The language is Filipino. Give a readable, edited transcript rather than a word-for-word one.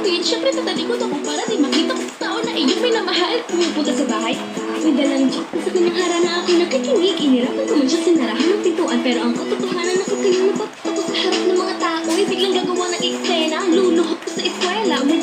Wait, syempre tatalikod ako para di makita ko tao na iyong minamahal. Pumupunta sa bahay. May dalang joke sa kanyang harana ako nakikinig. Inirapan ko man siya sinarahan ng pintuan. Pero ang katotohanan na kanyang napagtapos sa harap ng mga tao ay biglang gagawa ng eksena. Luluhot ko sa eskwela. May